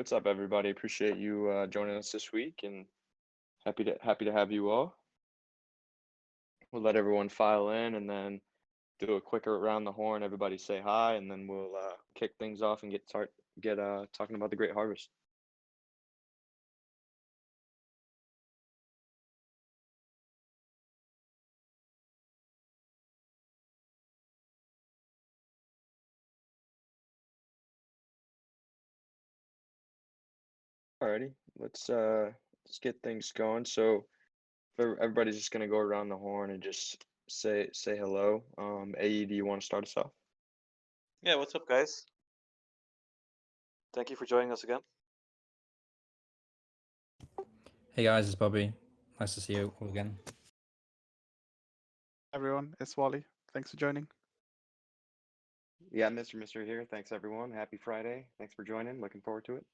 What's up, everybody? Appreciate you joining us this week, and happy to have you all. We'll let everyone file in, and then do a quicker around the horn. Everybody say hi, and then we'll kick things off and get talking about the Great Harvest. Alrighty, let's get things going. So everybody's just gonna go around the horn and just say hello. AE, do you want to start us off? Yeah, what's up, guys? Thank you for joining us again. Hey guys, it's Bobby. Nice to see you all again. Everyone, it's Wally. Thanks for joining. Yeah, Mr. here. Thanks everyone. Happy Friday. Thanks for joining. Looking forward to it.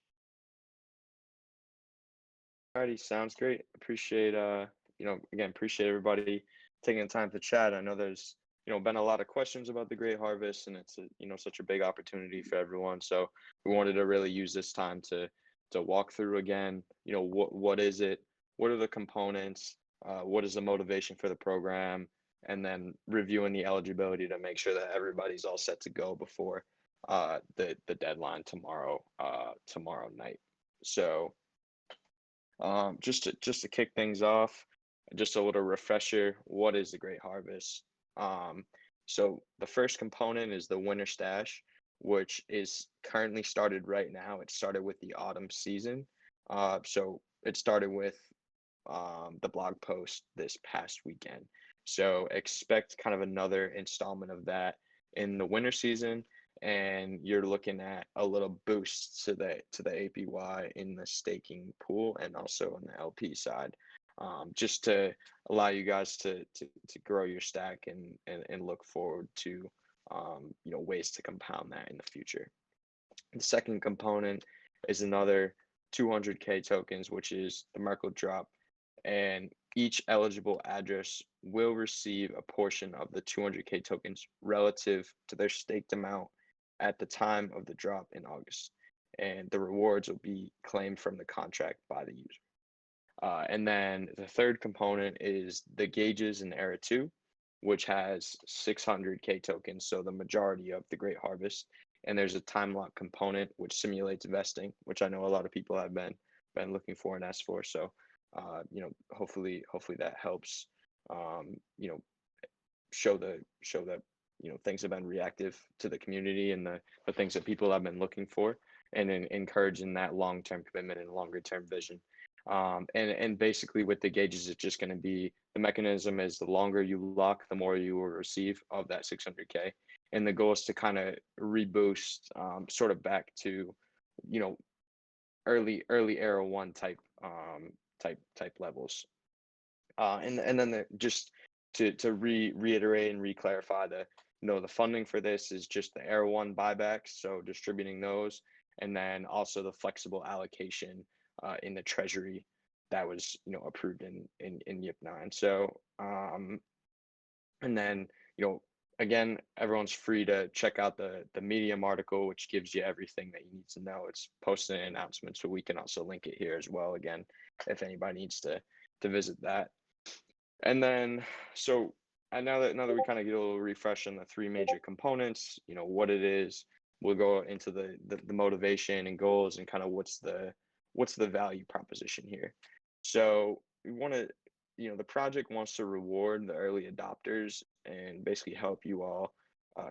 Alrighty, sounds great. Appreciate again, appreciate everybody taking the time to chat. I know there's, been a lot of questions about the Great Harvest, and it's such a big opportunity for everyone. So we wanted to really use this time to walk through again, what is it? What are the components? What is the motivation for the program? And then reviewing the eligibility to make sure that everybody's all set to go before the deadline tomorrow night. So just to kick things off, just a little refresher. What is the Great Harvest? So the first component is the winter stash, which is currently started right now. It started with the autumn season. So it started with the blog post this past weekend. So expect kind of another installment of that in the winter season, and you're looking at a little boost to the APY in the staking pool and also on the LP side, just to allow you guys to grow your stack and look forward to ways to compound that in the future. The second component is another 200K tokens, which is the Merkle drop, and each eligible address will receive a portion of the 200K tokens relative to their staked amount at the time of the drop in August, and the rewards will be claimed from the contract by the user. And then the third component is the gauges in Era 2, which has 600K tokens, so the majority of the Great Harvest. And there's a time lock component which simulates vesting, which I know a lot of people have been looking for and asked for. So, hopefully that helps. Show that things have been reactive to the community and the things that people have been looking for, and then encouraging that long-term commitment and longer-term vision. And basically with the gauges, it's just going to be, the mechanism is the longer you lock, the more you will receive of that 600K. And the goal is to kind of reboost sort of back to, early era one type levels. And then just to reiterate and re-clarify, the funding for this is just the era one buybacks, so distributing those, and then also the flexible allocation in the treasury that was approved in YIP9. So and then again, everyone's free to check out the Medium article, which gives you everything that you need to know. It's posted an announcement, so we can also link it here as well, again, if anybody needs to visit that. And then so now that we kind of get a little refresh on the three major components, what it is, we'll go into the motivation and goals and kind of what's the value proposition here. So we want to, the project wants to reward the early adopters and basically help you all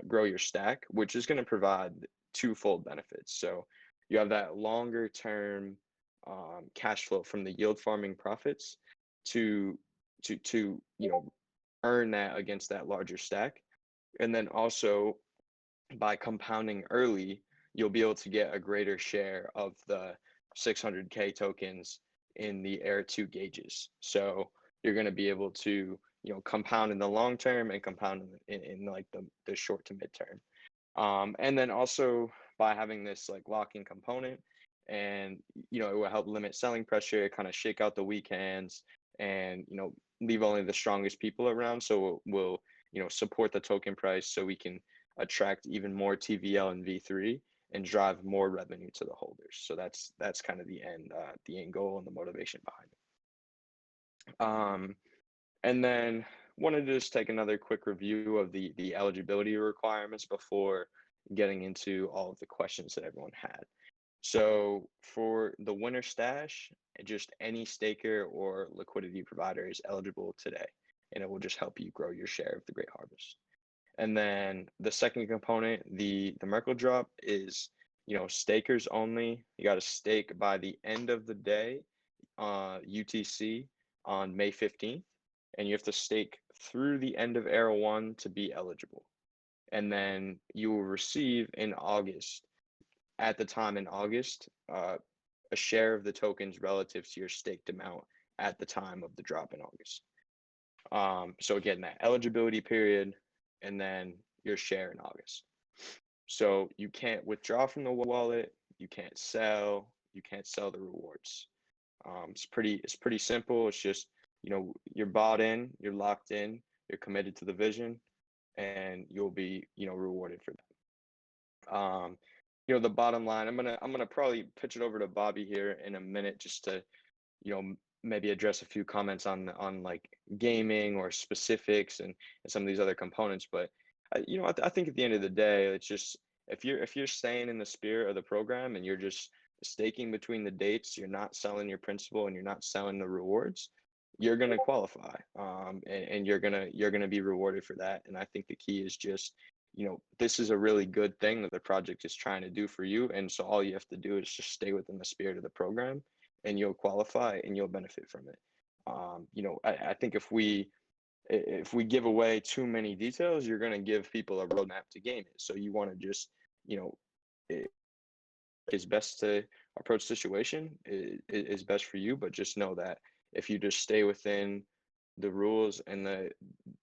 grow your stack, which is going to provide twofold benefits. So you have that longer term cash flow from the yield farming profits to earn that against that larger stack. And then also by compounding early, you'll be able to get a greater share of the 600K tokens in the Air 2 gauges. So you're going to be able to, compound in the long term and compound in like the short to mid term. And then also by having this like locking component, and it will help limit selling pressure, kind of shake out the weak hands, and leave only the strongest people around. So we'll support the token price so we can attract even more TVL and V3, and drive more revenue to the holders. So that's kind of the end goal and the motivation behind it. And then wanted to just take another quick review of the eligibility requirements before getting into all of the questions that everyone had. So for the winter stash, just any staker or liquidity provider is eligible today, and it will just help you grow your share of the Great Harvest. And then the second component, the Merkle drop, is stakers only. You got to stake by the end of the day, UTC on May 15th, and you have to stake through the end of era 1 to be eligible. And then you will receive in August, at the time in August, a share of the tokens relative to your staked amount at the time of the drop in August. So again, that eligibility period and then your share in August. So you can't withdraw from the wallet, you can't sell the rewards. It's pretty simple. It's just, you're bought in, you're locked in, you're committed to the vision, and you'll be, rewarded for that. The bottom line, I'm gonna probably pitch it over to Bobby here in a minute just to, maybe address a few comments on like gaming or specifics and some of these other components. But I think at the end of the day, it's just if you're staying in the spirit of the program and you're just staking between the dates, you're not selling your principal and you're not selling the rewards, you're gonna qualify, and you're gonna be rewarded for that. And I think the key is just, this is a really good thing that the project is trying to do for you. And so all you have to do is just stay within the spirit of the program and you'll qualify and you'll benefit from it. I think if we give away too many details, you're going to give people a roadmap to game it. So you want to just, it's best to approach the situation is best for you, but just know that if you just stay within the rules and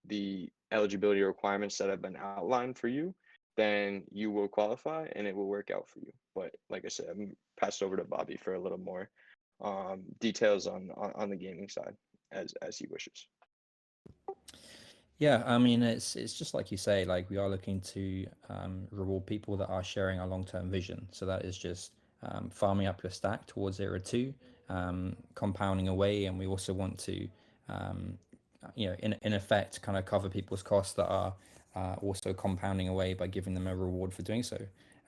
the eligibility requirements that have been outlined for you, then you will qualify and it will work out for you. But like I said, I'm passed over to Bobby for a little more details on the gaming side as he wishes. Yeah, I mean, it's just like you say, like we are looking to reward people that are sharing our long-term vision. So that is just farming up your stack towards era 2, compounding away, and we also want to, in effect, kind of cover people's costs that are also compounding away by giving them a reward for doing so.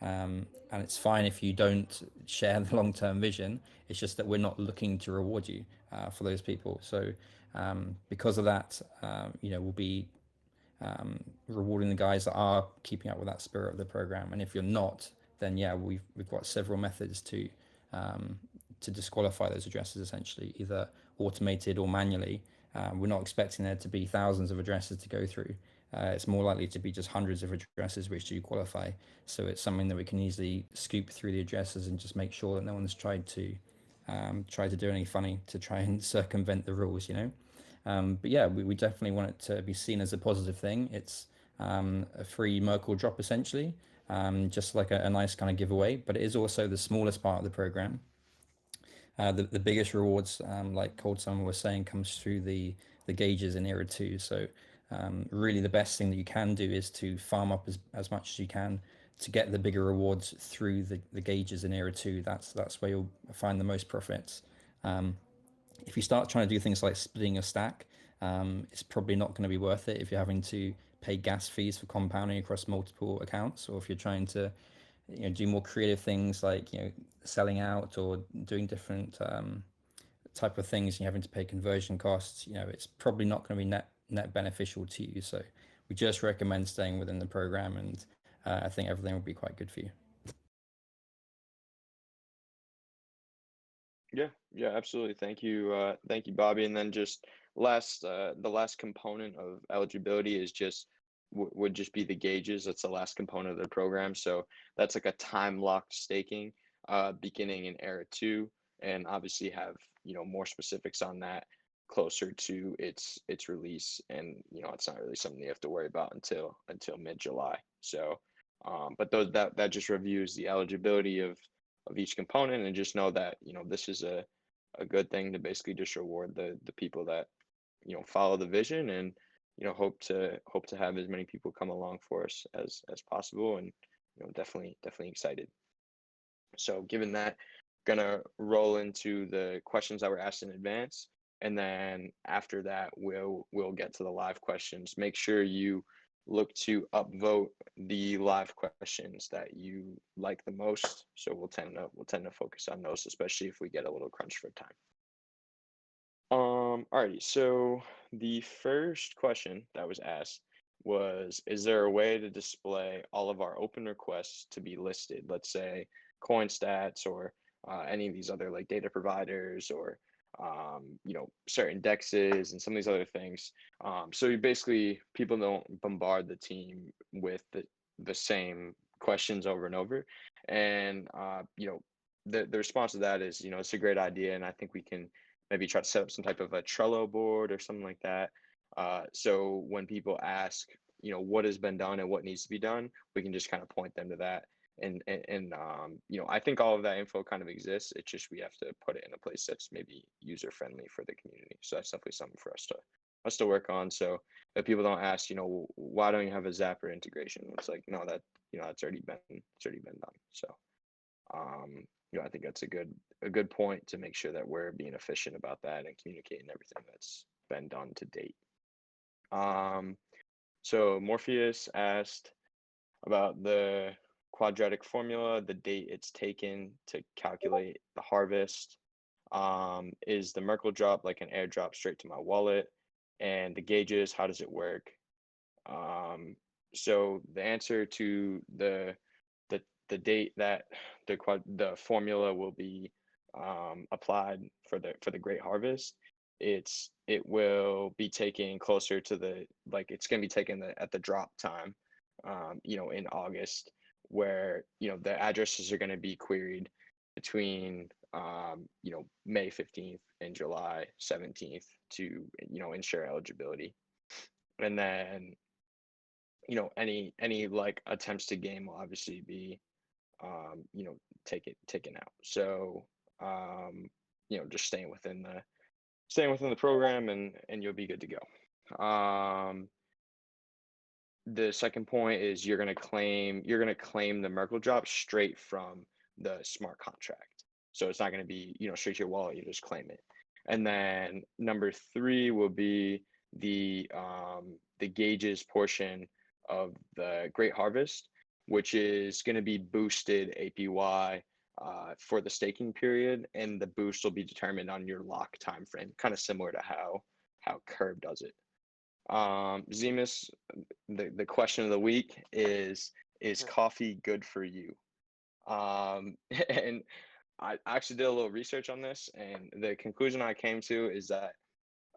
And it's fine if you don't share the long-term vision. It's just that we're not looking to reward you for those people. So because of that, we'll be rewarding the guys that are keeping up with that spirit of the program. And if you're not, then yeah, we've got several methods to disqualify those addresses, essentially, either automated or manually. We're not expecting there to be thousands of addresses to go through. It's more likely to be just hundreds of addresses which do qualify. So it's something that we can easily scoop through the addresses and just make sure that no one's tried to do anything funny to try and circumvent the rules, But yeah, we definitely want it to be seen as a positive thing. It's a free Merkle drop, essentially, just like a nice kind of giveaway, but it is also the smallest part of the program. The biggest rewards, like Cold Summer was saying, comes through the gauges in era 2. So really the best thing that you can do is to farm up as much as you can to get the bigger rewards through the gauges in era 2. That's where you'll find the most profits. If you start trying to do things like splitting your stack, it's probably not going to be worth it if you're having to pay gas fees for compounding across multiple accounts, or if you're trying to do more creative things like selling out or doing different type of things, and you're having to pay conversion costs. It's probably not going to be net beneficial to you. So we just recommend staying within the program, and I think everything will be quite good for you. Yeah, absolutely. Thank you, Bobby. And then just the last component of eligibility is just would just be the gauges. That's the last component of the program. So that's like a time locked staking, beginning in era 2, and obviously have more specifics on that closer to its release. And it's not really something you have to worry about until mid-July. So, but that just reviews the eligibility of each component, and just know that this is a good thing to basically just reward the people that follow the vision, and hope to have as many people come along for us as possible. And definitely excited. So given that, gonna roll into the questions that were asked in advance, and then after that, we'll get to the live questions. Make sure you look to upvote the live questions that you like the most. So we'll tend to focus on those, especially if we get a little crunch for time. Alrighty, so the first question that was asked was, is there a way to display all of our open requests to be listed? Let's say CoinStats or any of these other like data providers or certain indexes and some of these other things. So you basically, people don't bombard the team with the same questions over and over. And the response to that is, it's a great idea, and I think we can maybe try to set up some type of a Trello board or something like that. So when people ask, what has been done and what needs to be done, we can just kind of point them to that. And I think all of that info kind of exists. It's just we have to put it in a place that's maybe user friendly for the community. So that's definitely something for us to work on. So if people don't ask, why don't you have a Zapper integration? It's like, no, it's already been done. So I think that's a good point to make sure that we're being efficient about that and communicating everything that's been done to date. So Morpheus asked about the quadratic formula, the date it's taken to calculate the harvest. Is the Merkle drop like an airdrop straight to my wallet? And the gauges, how does it work? So the answer to the date that the formula will be applied for the great harvest, it will be taken closer to it's going to be taken at the drop time, in August, where the addresses are going to be queried between May 15th and July 17th to ensure eligibility. And then any like attempts to game will obviously be taken out. So just staying within the program, and you'll be good to go. The second point is you're gonna claim the Merkle drop straight from the smart contract. So it's not gonna be straight to your wallet. You just claim it. And then number 3 will be the gauges portion of the Great Harvest, which is going to be boosted APY for the staking period, and the boost will be determined on your lock time frame, kind of similar to how Curve does it. Zemus, the question of the week is coffee good for you? And I actually did a little research on this, and the conclusion I came to is that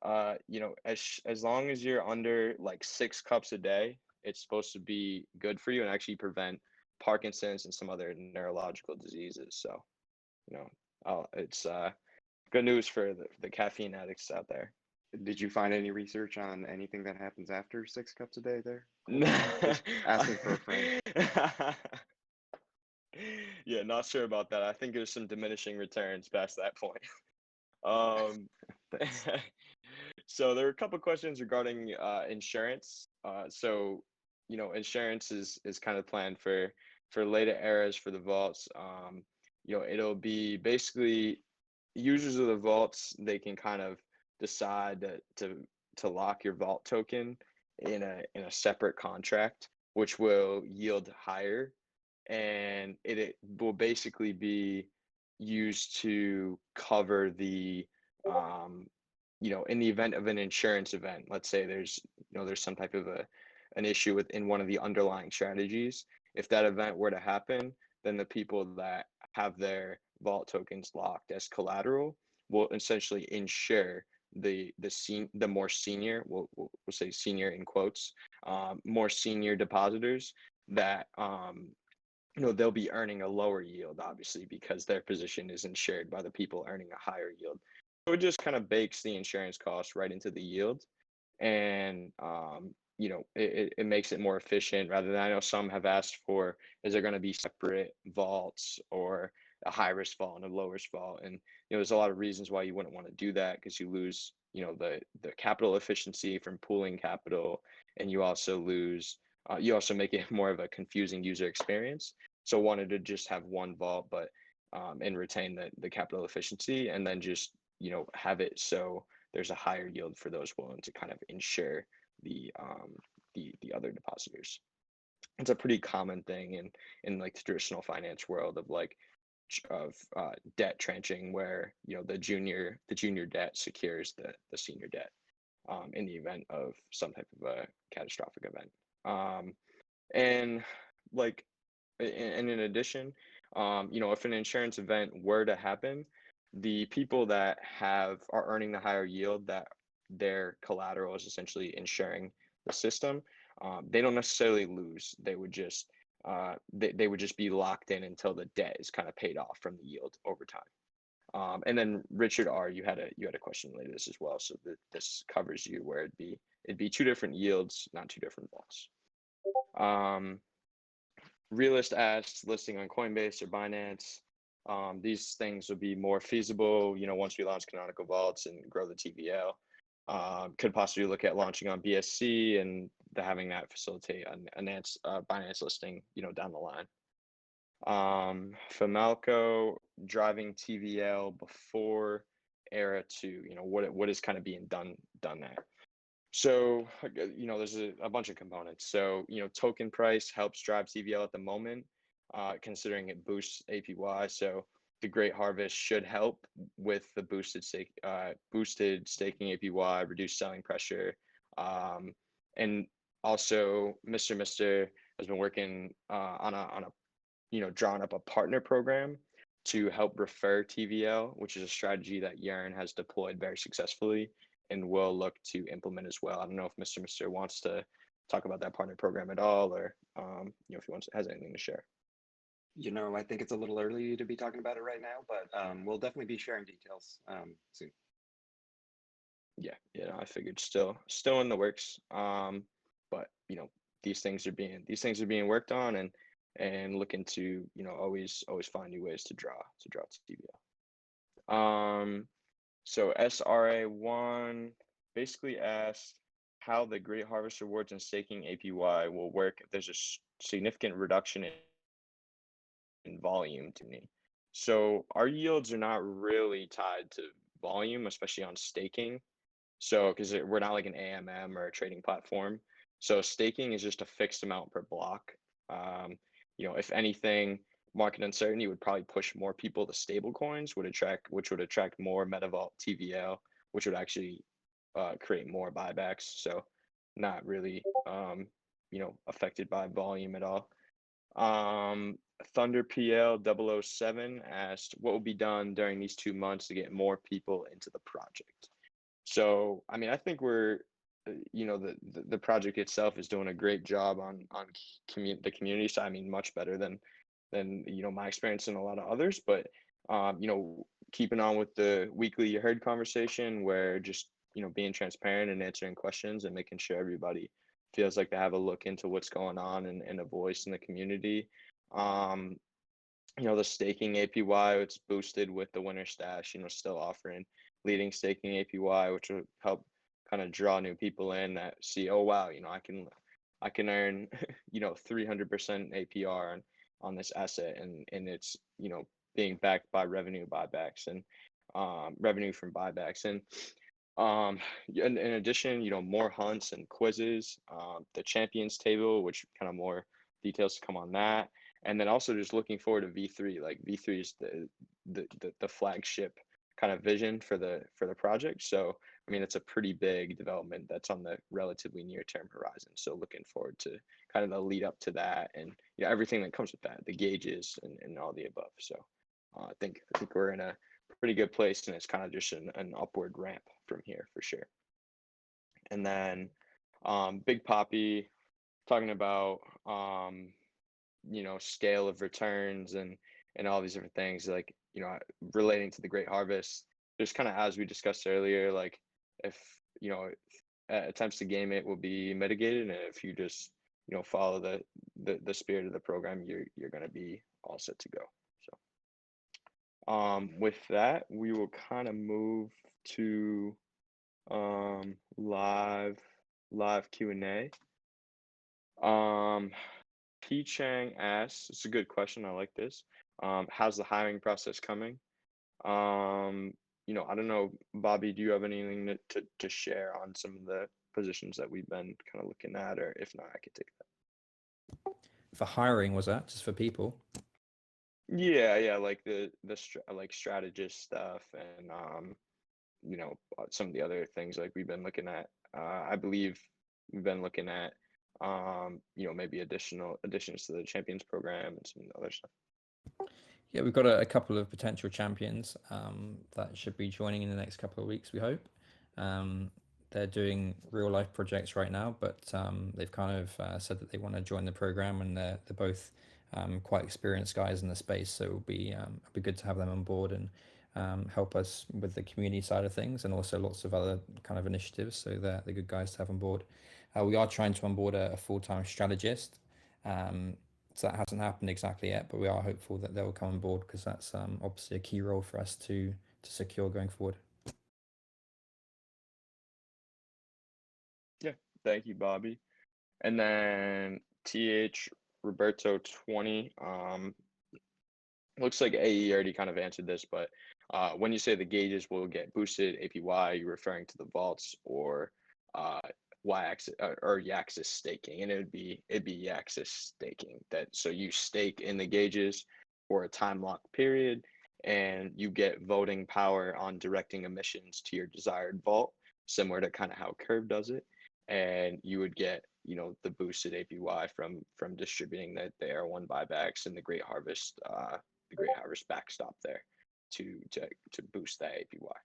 as long as you're under like 6 cups a day, it's supposed to be good for you and actually prevent Parkinson's and some other neurological diseases. So, it's good news for the caffeine addicts out there. Did you find any research on anything that happens after 6 cups a day there? Just asking for a friend. Yeah, not sure about that. I think there's some diminishing returns past that point. So there were a couple questions regarding insurance. So insurance is kind of planned for later eras for the vaults. It'll be basically users of the vaults, they can kind of decide to lock your vault token in a separate contract, which will yield higher, and it will basically be used to cover the in the event of an insurance event. Let's say there's some type of an issue within one of the underlying strategies. If that event were to happen, then the people that have their vault tokens locked as collateral will essentially insure the more senior, we'll say senior in quotes, more senior depositors that they'll be earning a lower yield, obviously, because their position is insured by the people earning a higher yield. So it just kind of bakes the insurance cost right into the yield, and it makes it more efficient. Rather than, I know some have asked for, is there going to be separate vaults or a high risk vault and a low risk vault? And there's a lot of reasons why you wouldn't want to do that, because you lose the capital efficiency from pooling capital, and you also make it more of a confusing user experience. So wanted to just have one vault, but and retain the capital efficiency, and then just have it so there's a higher yield for those willing to kind of insure the other depositors. It's a pretty common thing in like the traditional finance world of like debt tranching, where the junior debt secures the senior debt in the event of some type of a catastrophic event. And like, and in addition, if an insurance event were to happen, the people that are earning the higher yield, that their collateral is essentially insuring the system, they don't necessarily lose. They would just they would just be locked in until the debt is kind of paid off from the yield over time. And then Richard R, you had a question related to this as well, so this covers you, where it'd be two different yields, not two different vaults. Realist asks, listing on Coinbase or Binance. These things would be more feasible, once we launch canonical vaults and grow the TVL. Could possibly look at launching on BSC and having that facilitate a Binance listing, down the line. Famalco, driving TVL before era 2, what is kind of being done there. So, there's a bunch of components. So, token price helps drive TVL at the moment, considering it boosts APY. So the Great Harvest should help with the boosted staking APY, reduced selling pressure. And also Mr. has been working on a drawing up a partner program to help refer TVL, which is a strategy that Yaron has deployed very successfully and will look to implement as well. I don't know if Mr. wants to talk about that partner program at all, or if he has anything to share. I think it's a little early to be talking about it right now, but we'll definitely be sharing details soon. Yeah, I figured still in the works. But these things are being worked on, and looking to always find new ways to draw TVL. So SRA1 basically asked how the Great Harvest rewards and staking APY will work if there's a significant reduction in volume to me. So our yields are not really tied to volume, especially on staking. So because we're not like an AMM or a trading platform. So staking is just a fixed amount per block. If anything, market uncertainty would probably push more people to stable coins, which would attract more MetaVault TVL, which would actually create more buybacks. So not really affected by volume at all. Thunder PL 007 asked what will be done during these 2 months to get more people into the project. So I think we're the project itself is doing a great job on the community side. Much better than my experience and a lot of others, but keeping on with the weekly You Heard conversation, where just being transparent and answering questions and making sure everybody feels like they have a look into what's going on and a voice in the community. The staking APY, it's boosted with the winter stash, still offering leading staking APY, which will help kind of draw new people in that see, oh wow, I can earn 300% APR on this asset, and it's being backed by revenue buybacks and revenue from buybacks. And in addition, more hunts and quizzes, the champions table, which kind of more details to come on that. And then also just looking forward to V3. Like V3 is the flagship kind of vision for the project. So it's a pretty big development that's on the relatively near term horizon. So looking forward to kind of the lead up to that, and everything that comes with that, the gauges and all the above. So I think we're in a pretty good place, and it's kind of just an upward ramp from here for sure. And then Big Poppy talking about scale of returns and all these different things, like relating to the Great Harvest. Just kind of as we discussed earlier, like if attempts to game it will be mitigated, and if you just follow the spirit of the program, you're going to be all set to go. So with that, we will kind of move to live Q&A. P Chang asks, it's a good question, I like this. How's the hiring process coming? I don't know, Bobby, do you have anything to share on some of the positions that we've been kind of looking at, or if not, I could take that. For hiring, was that just for people? Yeah, like like strategist stuff and some of the other things like we've been looking at. I believe we've been looking at maybe additions to the champions program and some other stuff. Yeah, we've got a couple of potential champions that should be joining in the next couple of weeks, we hope. They're doing real life projects right now, but they've kind of said that they want to join the program, and they're both quite experienced guys in the space, so it'll be good to have them on board and help us with the community side of things, and also lots of other kind of initiatives. So they're good guys to have on board. We are trying to onboard a full-time strategist. So that hasn't happened exactly yet, but we are hopeful that they'll come on board, because that's obviously a key role for us to secure going forward. Yeah, thank you, Bobby. And then Roberto 20. Looks like AE already kind of answered this, but when you say the gauges will get boosted APY, you're referring to the vaults or yAxis or yAxis staking, and it'd be yAxis staking. So you stake in the gauges for a time lock period, and you get voting power on directing emissions to your desired vault, similar to kind of how Curve does it, and you would get the boosted APY from distributing the R1 buybacks and the Great Harvest backstop there to boost that APY.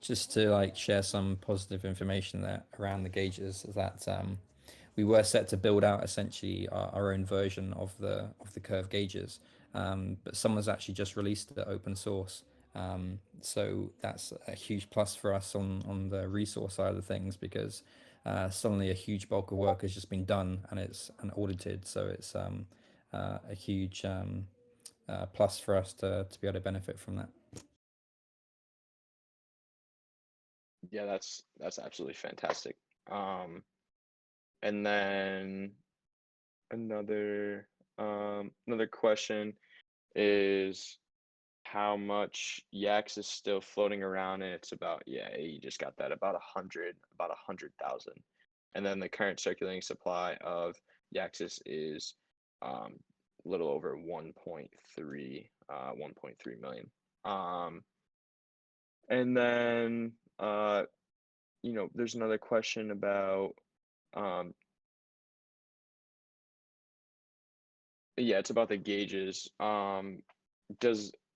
Just to like share some positive information there around the gauges, that we were set to build out essentially our own version of the Curve gauges, but someone's actually just released the open source. So that's a huge plus for us on the resource side of things, because suddenly a huge bulk of work has just been done and it's audited. So it's a huge plus for us to be able to benefit from that. Yeah, that's absolutely fantastic. And then another question is how much yAxis is still floating around, and it's about, yeah, you just got that, about 100,000. And then the current circulating supply of yAxis is a little over 1.3 million. And then there's another question about yeah, it's about the gauges.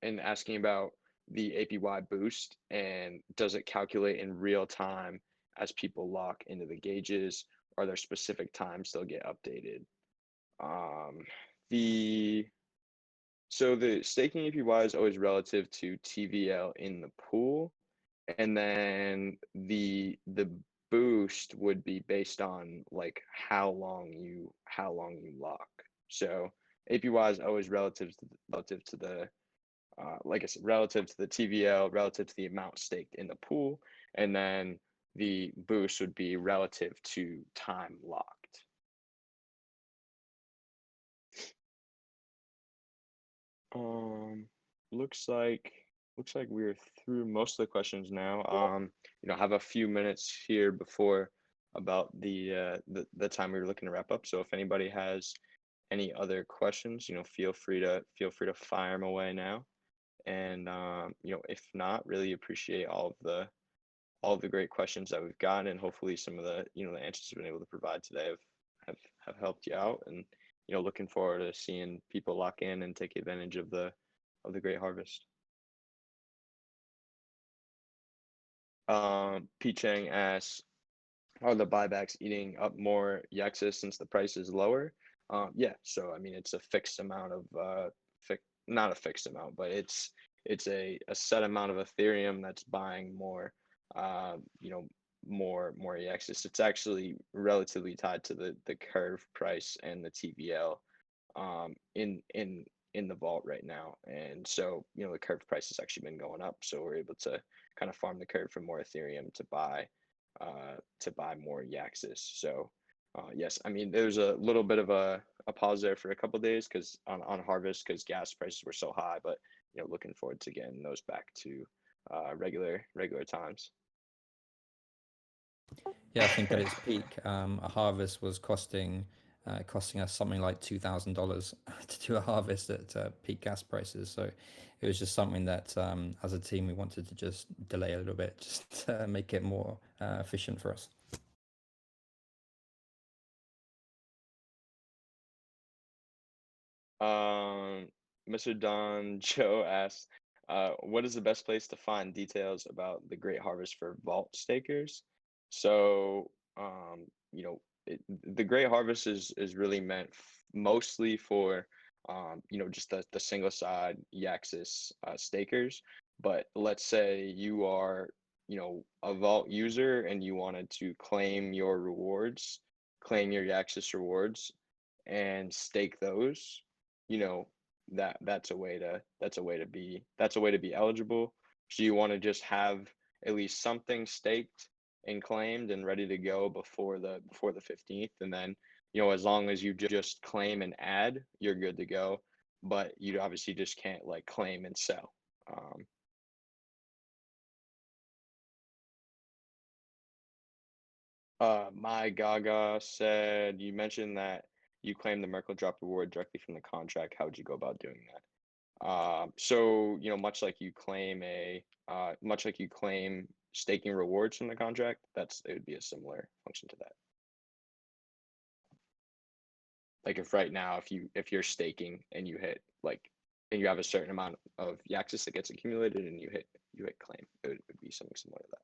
And asking about the APY boost, and does it calculate in real time as people lock into the gauges? Are there specific times they'll get updated? So the staking APY is always relative to TVL in the pool, and then the boost would be based on like how long you lock. So APY is always relative to the like I said, relative to the TVL, relative to the amount staked in the pool, and then the boost would be relative to time locked. Looks like we're through most of the questions now. Have a few minutes here before about the time we were looking to wrap up. So if anybody has any other questions, feel free to fire them away now. And if not, really appreciate all of the great questions that we've gotten, and hopefully some of the the answers we've been able to provide today have helped you out. And looking forward to seeing people lock in and take advantage of the great harvest. Pete Chang asks, are the buybacks eating up more yAxis since the price is lower? Yeah, so I mean, it's a fixed amount of not a fixed amount, but it's a set amount of Ethereum that's buying more more yAxis. It's actually relatively tied to the Curve price and the TVL in the vault right now. And so the Curve price has actually been going up, so we're able to kind of farm the Curve for more Ethereum to buy more yAxis. So yes, I mean, there was a little bit of a pause there for a couple days because on harvest because gas prices were so high, but looking forward to getting those back to regular times. Yeah, I think at its peak, a harvest was costing us something like $2,000 to do a harvest at peak gas prices. So it was just something that, as a team, we wanted to just delay a little bit, just to make it more efficient for us. Mr. Don Joe asks, what is the best place to find details about the Great Harvest for vault stakers? So, the Great Harvest is really meant mostly for, just the single side yAxis stakers. But let's say you are, a vault user and you wanted to claim your rewards, claim your yAxis rewards, and stake those. You know, that's a way to be eligible. So you want to just have at least something staked and claimed and ready to go before the 15th, and then as long as you just claim and add, you're good to go. But you obviously just can't like claim and sell. My Gaga said, you mentioned that you claim the Merkle drop reward directly from the contract. How would you go about doing that? So much like you claim staking rewards from the contract, it would be a similar function to that. Like if right now, if you're staking and you hit and you have a certain amount of yAxis that gets accumulated and you hit claim, it would be something similar to that.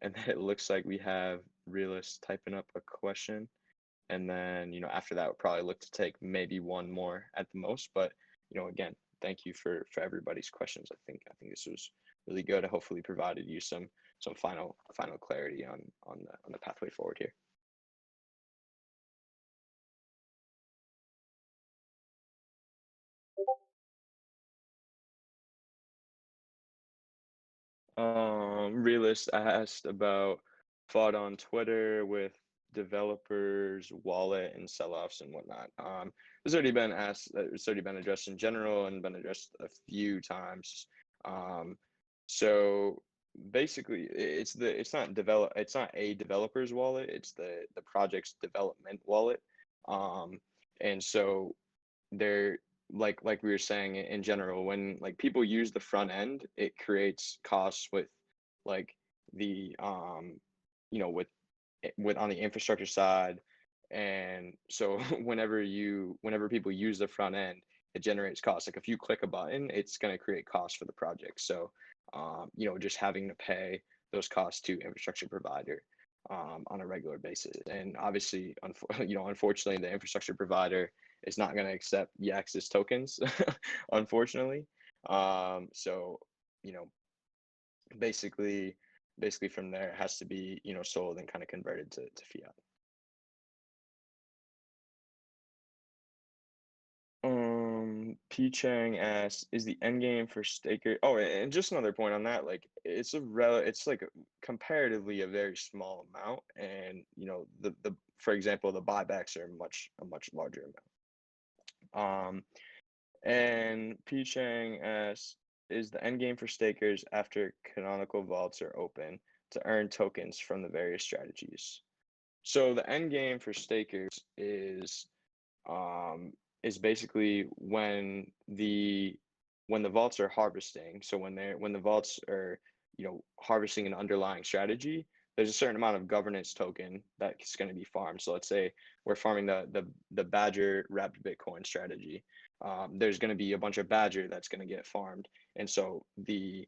And then it looks like we have Realist typing up a question. And then, after that, we'll probably look to take maybe one more at the most. But, again, thank you for everybody's questions. I think this was really good. I hopefully provided you some final clarity on the pathway forward here. Realist asked about fought on Twitter with developers, wallet, and sell-offs and whatnot. It's already been asked. It's already been addressed in general and been addressed a few times. So basically, it's not a developer's wallet. It's the project's development wallet. And so they're like we were saying in general, when like people use the front end, it creates costs with like the with on the infrastructure side. And so whenever people use the front end, it generates costs. Like if you click a button, it's going to create costs for the project. So just having to pay those costs to infrastructure provider on a regular basis. And obviously, unfortunately, the infrastructure provider is not going to accept yAxis tokens, unfortunately. So, basically from there, it has to be, sold and kind of converted to fiat. P Chang asks, is the end game for staker? Oh, and just another point on that, like it's like comparatively a very small amount, and the for example, the buybacks are a much larger amount. And P Chang asks, is the end game for stakers after canonical vaults are open to earn tokens from the various strategies? So the end game for stakers is basically when the vaults are harvesting. So when the vaults are harvesting an underlying strategy, there's a certain amount of governance token that's going to be farmed. So let's say we're farming the Badger wrapped Bitcoin strategy. There's going to be a bunch of Badger that's going to get farmed, and so the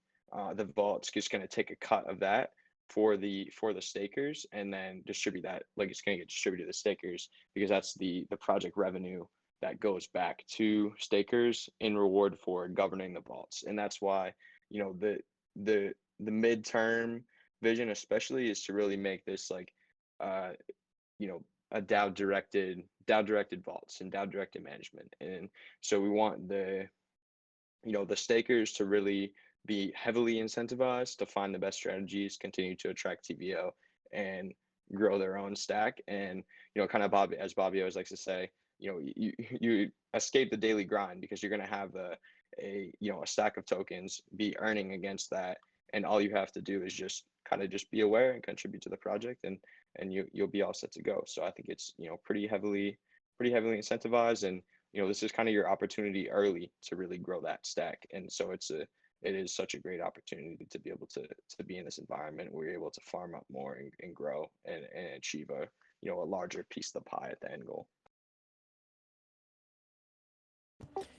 vault's just going to take a cut of that for the stakers and then distribute that. Like it's going to get distributed to the stakers because that's the project revenue that goes back to stakers in reward for governing the vaults. And that's why the midterm vision especially is to really make this like a DAO directed vaults and DAO directed management. And so we want the stakers to really be heavily incentivized to find the best strategies, continue to attract TVO, and grow their own stack. And kind of Bobby, as Bobby always likes to say, you escape the daily grind because you're going to have a stack of tokens, be earning against that, and all you have to do is just kind of just be aware and contribute to the project, and you'll be all set to go. So I think it's pretty heavily incentivized, and this is kind of your opportunity early to really grow that stack. And so it is such a great opportunity to be able to be in this environment where you're able to farm up more and grow and achieve a larger piece of the pie at the end goal.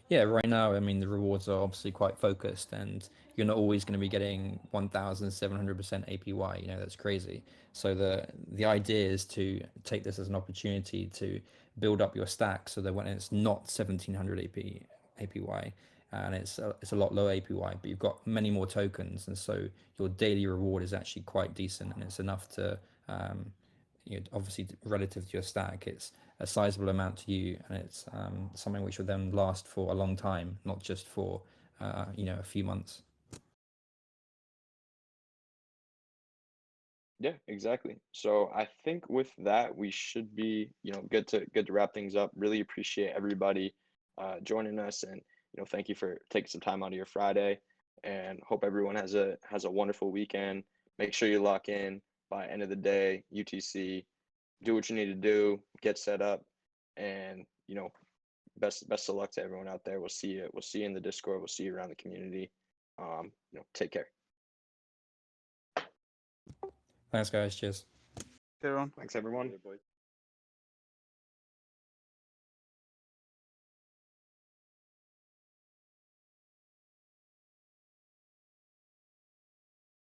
Yeah, right now, I mean, the rewards are obviously quite focused, and you're not always going to be getting 1,700% APY. That's crazy. So the idea is to take this as an opportunity to build up your stack, so that when it's not 1,700 APY, and it's a lot lower APY, but you've got many more tokens, and so your daily reward is actually quite decent, and it's enough to, obviously relative to your stack, it's a sizable amount to you, and it's something which will then last for a long time, not just for a few months. Yeah, exactly. So I think with that, we should be good to wrap things up. Really appreciate everybody joining us, and thank you for taking some time out of your Friday, and hope everyone has a wonderful weekend. Make sure you lock in by end of the day, UTC. Do what you need to do, get set up, and best of luck to everyone out there. We'll see you in the Discord. We'll see you around the community. Take care. Thanks, guys. Cheers. Here on. Thanks, everyone. Later, boys.